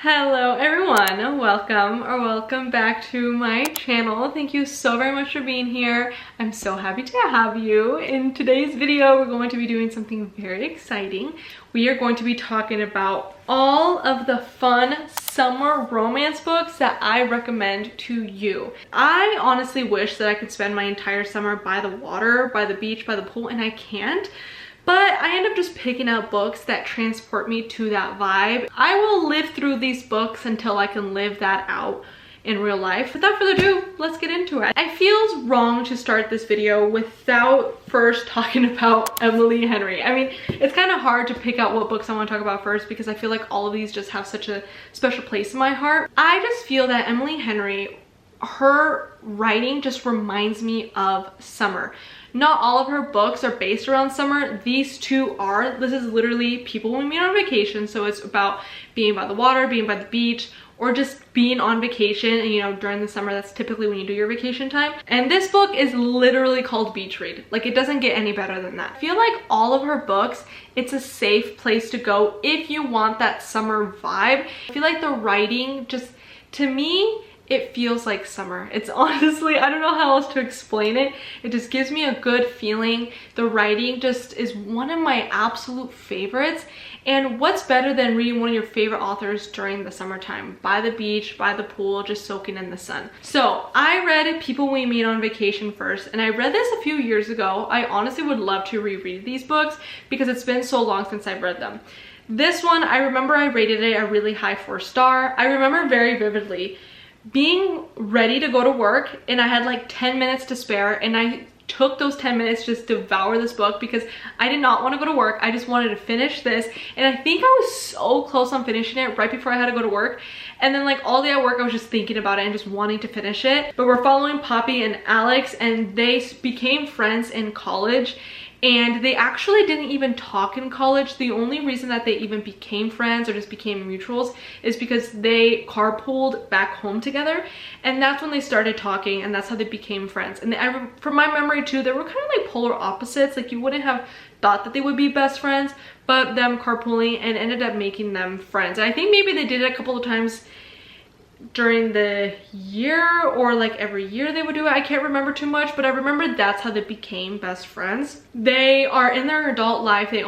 Hello everyone, welcome back to my channel. Thank you so very much for being here. I'm so happy to have you. In today's video, we're going to be doing something very exciting. We are going to be talking about all of the fun summer romance books that I recommend to you. I honestly wish that I could spend my entire summer by the water, by the beach, by the pool, and I can't. But I end up just picking out books that transport me to that vibe. I will live through these books until I can live that out in real life. Without further ado, let's get into it. It feels wrong to start this video without first talking about Emily Henry. I mean, it's kind of hard to pick out what books I want to talk about first because I feel like all of these just have such a special place in my heart. I just feel that Emily Henry, her writing just reminds me of summer. Not all of her books are based around summer. These two are. This is literally people we meet on vacation. So it's about being by the water, being by the beach, or just being on vacation. And you know, during the summer, that's typically when you do your vacation time. And this book is literally called Beach Read. Like, it doesn't get any better than that. I feel like all of her books, it's a safe place to go if you want that summer vibe. I feel like the writing just, to me, it feels like summer. It's honestly, I don't know how else to explain it. It just gives me a good feeling. The writing just is one of my absolute favorites. And what's better than reading one of your favorite authors during the summertime? By the beach, by the pool, just soaking in the sun. So I read People We Meet on Vacation first, and I read this a few years ago. I honestly would love to reread these books because it's been so long since I've read them. This one, I remember I rated it a really high 4-star. I remember very vividly being ready to go to work, and I had like 10 minutes to spare, and I took those 10 minutes to just devour this book because I did not want to go to work. I just wanted to finish this, and I think I was so close on finishing it right before I had to go to work. And then like all day at work, I was just thinking about it and just wanting to finish it. But we're following Poppy and Alex, and they became friends in college. And they actually didn't even talk in college. The only reason that they even became friends or just became mutuals is because they carpooled back home together. And that's when they started talking, and that's how they became friends. And from my memory too, they were kind of like polar opposites. Like, you wouldn't have thought that they would be best friends, but them carpooling and ended up making them friends. And I think maybe they did it a couple of times during the year, or like every year they would do it. I can't remember too much, but I remember that's how they became best friends. They are in their adult life. They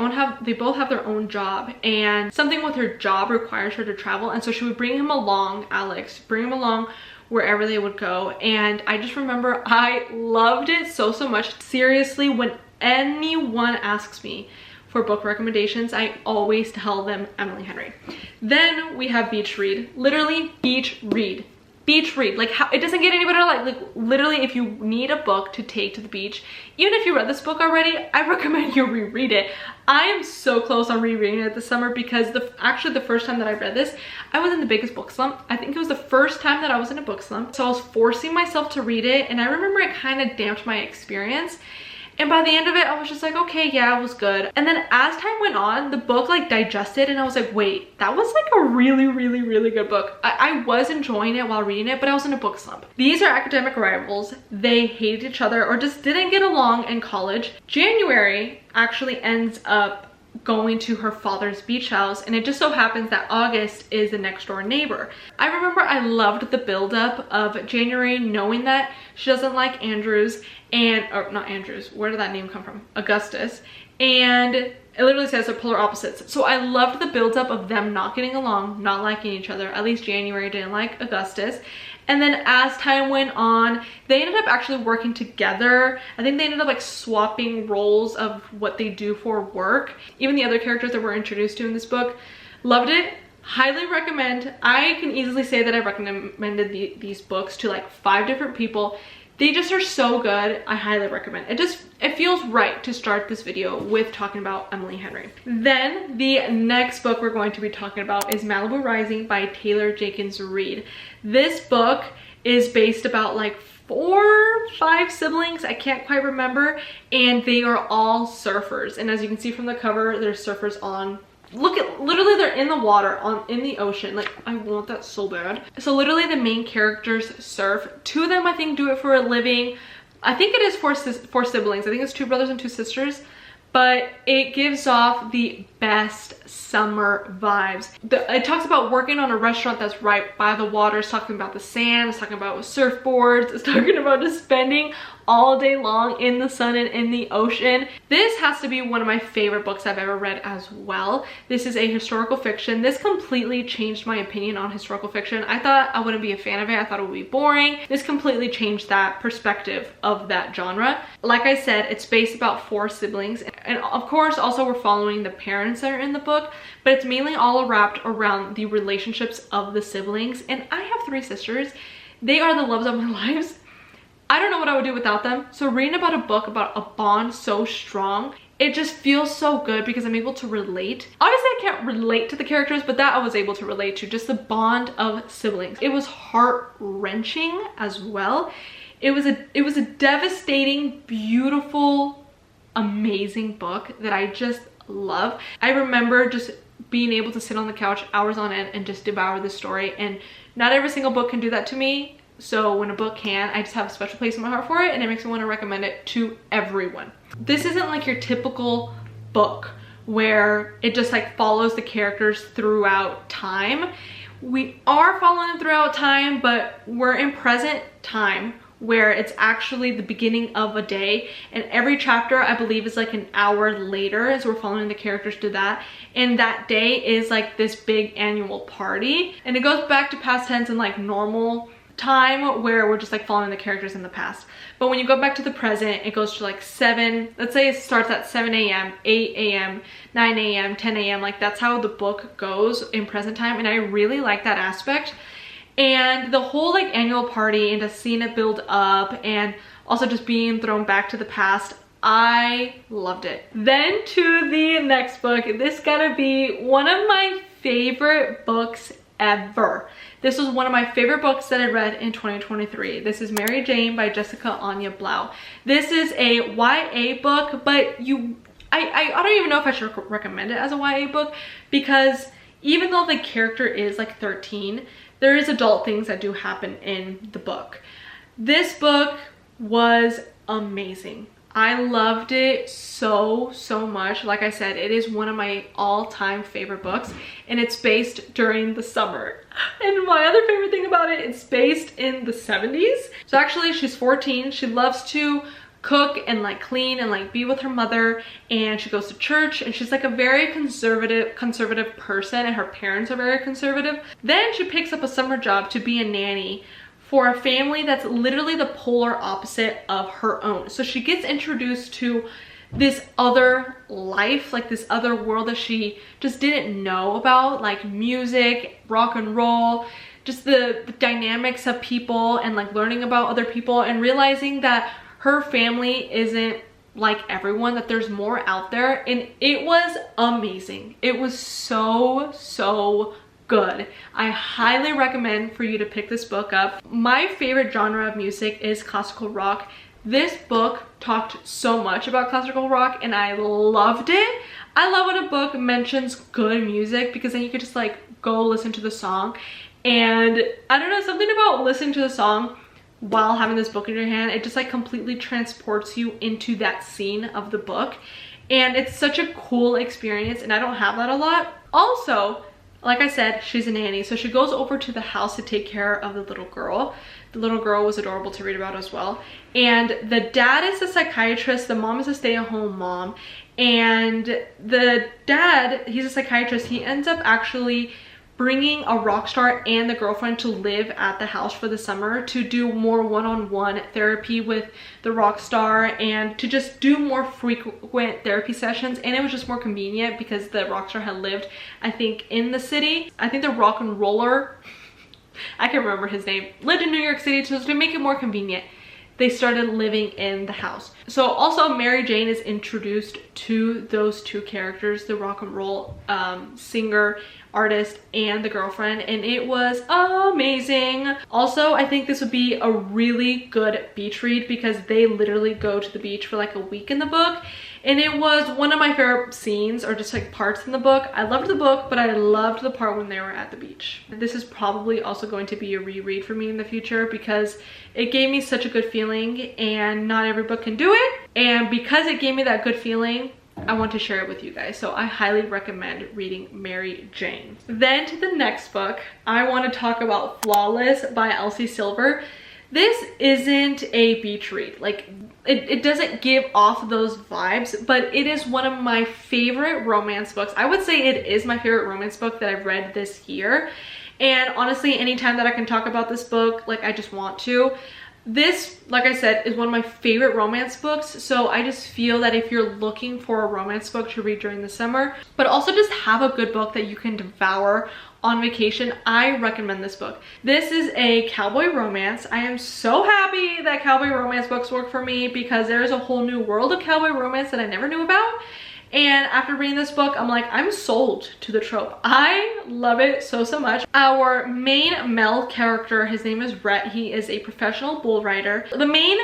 both have their own job, and something with her job requires her to travel, and so she would bring him along, Alex, bring him along wherever they would go. And I just remember I loved it so much. Seriously, when anyone asks me for book recommendations, I always tell them Emily Henry. Then we have Beach Read. Literally, Beach Read. Beach Read. Like, how it doesn't get any better. Like literally, if you need a book to take to the beach, even if you read this book already, I recommend you reread it. I am so close on rereading it this summer because actually the first time that I read this, I was in the biggest book slump. I think it was the first time that I was in a book slump. So I was forcing myself to read it, and I remember it kind of damped my experience. And by the end of it, I was just like, okay, yeah, it was good. And then as time went on, the book like digested, and I was like, wait, that was like a really good book. I was enjoying it while reading it, but I was in a book slump. These are academic rivals. They hated each other or just didn't get along in college. January actually ends up going to her father's beach house, and it just so happens that August is the next door neighbor. I remember I loved the buildup of January, knowing that she doesn't like Andrews, or not Andrews, where did that name come from? Augustus. And it literally says they're polar opposites. So I loved the buildup of them not getting along, not liking each other. At least January didn't like Augustus. And then as time went on, they ended up actually working together. I think they ended up like swapping roles of what they do for work. Even the other characters that we're introduced to in this book. Loved it. Highly recommend. I can easily say that I recommended these books to like 5 different people. They just are so good. I highly recommend. It feels right to start this video with talking about Emily Henry. Then the next book we're going to be talking about is Malibu Rising by Taylor Jenkins Reid. This book is based about like 4 or 5 siblings, I can't quite remember, and they are all surfers. And as you can see from the cover, there's surfers on. Look at, literally they're in the water, in the ocean. Like, I want that so bad. So literally the main characters surf. 2 of them I think do it for a living. I think it is 4 siblings. I think it's 2 brothers and 2 sisters. But it gives off the best summer vibes. It talks about working on a restaurant that's right by the water. It's talking about the sand. It's talking about surfboards. It's talking about just spending all day long in the sun and in the ocean. This has to be one of my favorite books I've ever read as well. This is a historical fiction. This completely changed my opinion on historical fiction. I thought I wouldn't be a fan of it. I thought it would be boring. This completely changed that perspective of that genre. Like I said, it's based about 4 siblings. And of course, also we're following the parents that are in the book, but it's mainly all wrapped around the relationships of the siblings. And I have 3 sisters. They are the loves of my lives. I don't know what I would do without them. So reading about a book about a bond so strong, it just feels so good because I'm able to relate. Obviously I can't relate to the characters, but that I was able to relate to, just the bond of siblings. It was heart-wrenching as well. It was a devastating, beautiful, amazing book that I just love. I remember just being able to sit on the couch hours on end and just devour the story, and not every single book can do that to me. So when a book can, I just have a special place in my heart for it, and it makes me want to recommend it to everyone. This isn't like your typical book where it just like follows the characters throughout time. We are following them throughout time, but we're in present time where it's actually the beginning of a day, and every chapter I believe is like an hour later, and so we're following the characters to that, and that day is like this big annual party, and it goes back to past tense and like normal time where we're just like following the characters in the past. But when you go back to the present, it goes to like 7, let's say it starts at 7 a.m, 8 a.m, 9 a.m, 10 a.m, like that's how the book goes in present time, and I really like that aspect. And the whole like annual party and just seeing it build up, and also just being thrown back to the past, I loved it. Then to the next book. This gotta be one of my favorite books ever. This was one of my favorite books that I read in 2023. This is Mary Jane by Jessica Anya Blau. This is a YA book, but I don't even know if I should recommend it as a YA book, because even though the character is like 13, there is adult things that do happen in the book. This book was amazing. I loved it so much. Like I said, it is one of my all-time favorite books, and it's based during the summer. And my other favorite thing about it, it's based in the 70s. So actually she's 14. She loves to cook and like clean and like be with her mother, and she goes to church, and she's like a very conservative person, and her parents are very conservative. Then she picks up a summer job to be a nanny for a family that's literally the polar opposite of her own. So she gets introduced to this other life, like this other world that she just didn't know about, like music, rock and roll, just the dynamics of people, and like learning about other people, and realizing that her family isn't like everyone, that there's more out there. And it was amazing. It was so good. I highly recommend for you to pick this book up. My favorite genre of music is classical rock. This book talked so much about classical rock, and I loved it. I love when a book mentions good music, because then you could just like go listen to the song. And I don't know, something about listening to the song while having this book in your hand, it just like completely transports you into that scene of the book, and it's such a cool experience, and I don't have that a lot. Also, like I said, she's a nanny, so she goes over to the house to take care of the little girl. The little girl was adorable to read about as well. And the dad is a psychiatrist, the mom is a stay-at-home mom, and the dad, he's a psychiatrist. He ends up actually bringing a rock star and the girlfriend to live at the house for the summer to do more one-on-one therapy with the rock star, and to just do more frequent therapy sessions. And it was just more convenient because the rock star had lived, I think, in the city. I think the rock and roller, I can't remember his name, lived in New York City, so to make it more convenient, they started living in the house. So also Mary Jane is introduced to those two characters, the rock and roll singer, artist, and the girlfriend, and it was amazing. Also, I think this would be a really good beach read, because they literally go to the beach for like a week in the book, and it was one of my favorite scenes, or just like parts in the book. I loved the book, but I loved the part when they were at the beach. This is probably also going to be a reread for me in the future, because it gave me such a good feeling, and not every book can do it. And because it gave me that good feeling, I want to share it with you guys. So I highly recommend reading Mary Jane. Then to the next book, I want to talk about Flawless by Elsie Silver. This isn't a beach read. Like, it doesn't give off those vibes, but it is one of my favorite romance books. I would say it is my favorite romance book that I've read this year. And honestly, anytime that I can talk about this book, like, I just want to. This, like I said, is one of my favorite romance books. So I just feel that if you're looking for a romance book to read during the summer, but also just have a good book that you can devour on vacation, I recommend this book. This is a cowboy romance. I am so happy that cowboy romance books work for me, because there is a whole new world of cowboy romance that I never knew about. And after reading this book, I'm like, I'm sold to the trope. I love it so much. Our main male character, his name is Rhett. He is a professional bull rider. The main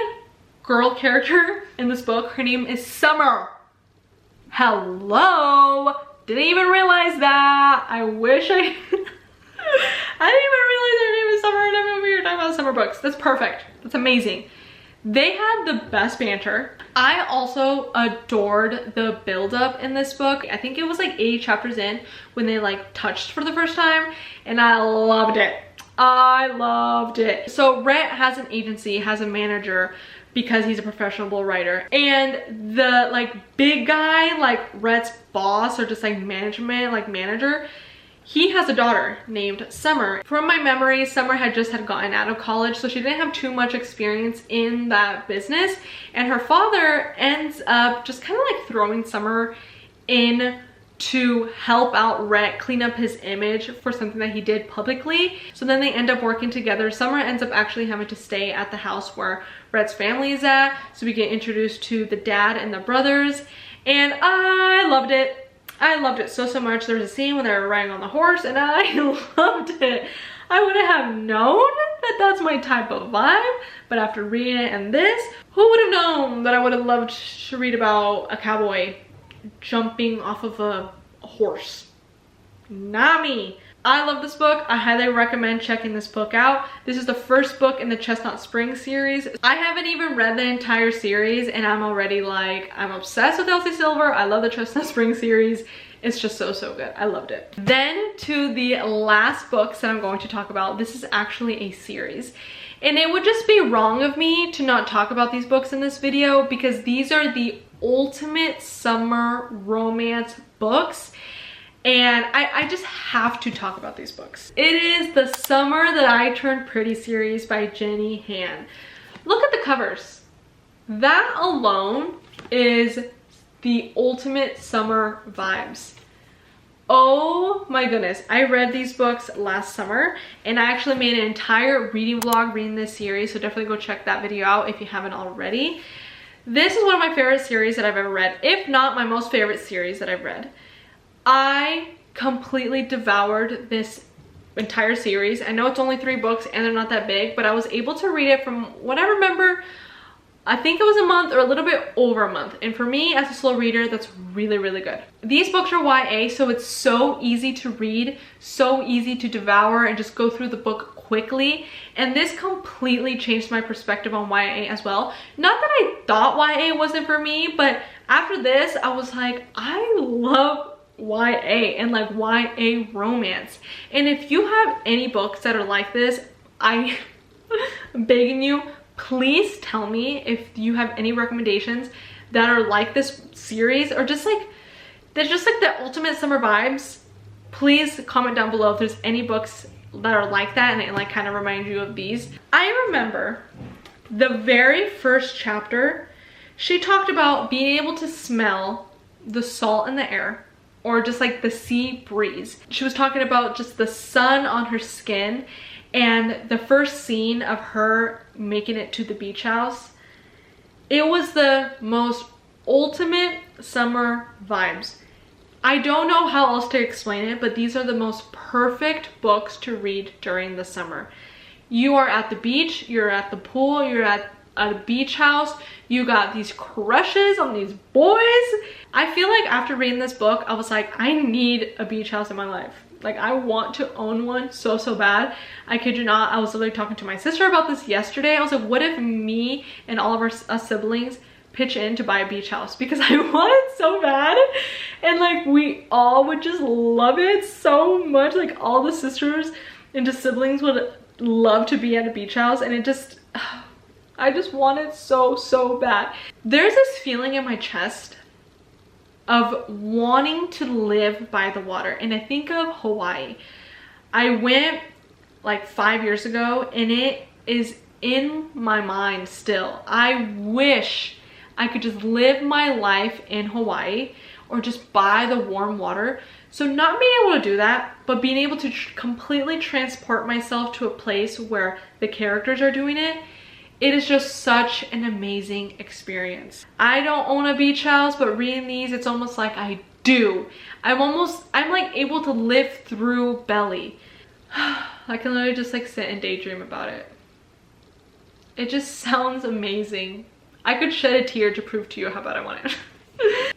girl character in this book, her name is Summer. Hello! Didn't even realize that. I wish I... I didn't even realize her name is Summer, and I'm over here talking about summer books. That's perfect. That's amazing. They had the best banter. I also adored the build-up in this book. I think it was like 80 chapters in when they like touched for the first time, and I loved it. I loved it. So Rhett has an agency, has a manager, because he's a professional bull rider. And the like big guy, like Rhett's boss, or just like management, like manager, he has a daughter named Summer. From my memory, Summer had gotten out of college, so she didn't have too much experience in that business. And her father ends up just kind of like throwing Summer in to help out Rhett clean up his image for something that he did publicly. So then they end up working together. Summer ends up actually having to stay at the house where Rhett's family is at. So we get introduced to the dad and the brothers. And I loved it. I loved it so much. There was a scene when they were riding on the horse, and I loved it. I wouldn't have known that that's my type of vibe, but after reading it and this, who would have known that I would have loved to read about a cowboy jumping off of a horse? Not me. I love this book. I highly recommend checking this book out. This is the first book in the Chestnut Spring series. I haven't even read the entire series, and I'm already like, I'm obsessed with Elsie Silver. I love the Chestnut Spring series. It's just so good. I loved it. Then to the last books that I'm going to talk about. This is actually a series. And it would just be wrong of me to not talk about these books in this video, because these are the ultimate summer romance books. And I just have to talk about these books. It is The Summer That I Turned Pretty series by Jenny Han. Look at the covers. That alone is the ultimate summer vibes. Oh my goodness. I read these books last summer, and I actually made an entire reading vlog reading this series, so definitely go check that video out if you haven't already. This is one of my favorite series that I've ever read, if not my most favorite series that I've read. I completely devoured this entire series. I know it's only 3 books and they're not that big, but I was able to read it from what I remember. I think it was a month or a little bit over a month. And for me as a slow reader, that's really good. These books are YA, so it's so easy to read, so easy to devour and just go through the book quickly. And this completely changed my perspective on YA as well. Not that I thought YA wasn't for me, but after this, I was like, I love YA and like YA romance. And if you have any books that are like this, I'm begging you, please tell me if you have any recommendations that are like this series, or just like there's just like the ultimate summer vibes. Please comment down below if there's any books that are like that and it like kind of remind you of these. I remember the very first chapter, she talked about being able to smell the salt in the air, or just like the sea breeze. She was talking about just the sun on her skin, and the first scene of her making it to the beach house. It was the most ultimate summer vibes. I don't know how else to explain it, but these are the most perfect books to read during the summer. You are at the beach, you're at the pool, you're at a beach house, you got these crushes on these boys. I feel like after reading this book, I was like, I need a beach house in my life. Like, I want to own one so bad. I kid you not, I was literally talking to my sister about this yesterday. I was like, what if me and all of us siblings pitch in to buy a beach house because I want it so bad, and like we all would just love it so much. Like all the sisters and just siblings would love to be at a beach house, and it just I just want it so bad. There's this feeling in my chest of wanting to live by the water, and I think of Hawaii. I went like 5 years ago and it is in my mind still. I wish I could just live my life in Hawaii or just by the warm water. So not being able to do that, but being able to completely transport myself to a place where the characters are doing it, it is just such an amazing experience. I don't own a beach house, but reading these, it's almost like I do. I'm like able to live through Belly. I can literally just like sit and daydream about it. It just sounds amazing. I could shed a tear to prove to you how bad I want it.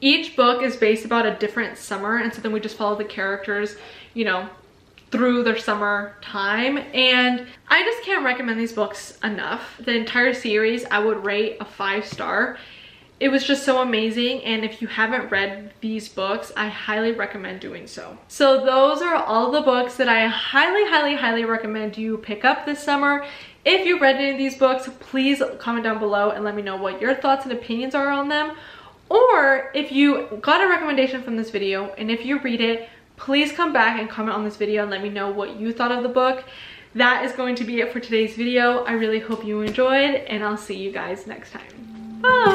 Each book is based about a different summer, and so then we just follow the characters, you know, through their summer time, and I just can't recommend these books enough. The entire series I would rate a 5-star. It was just so amazing, and if you haven't read these books, I highly recommend doing so. So those are all the books that I highly recommend you pick up this summer. If you've read any of these books, please comment down below and let me know what your thoughts and opinions are on them. Or if you got a recommendation from this video and if you read it, please come back and comment on this video and let me know what you thought of the book. That is going to be it for today's video. I really hope you enjoyed, and I'll see you guys next time. Bye!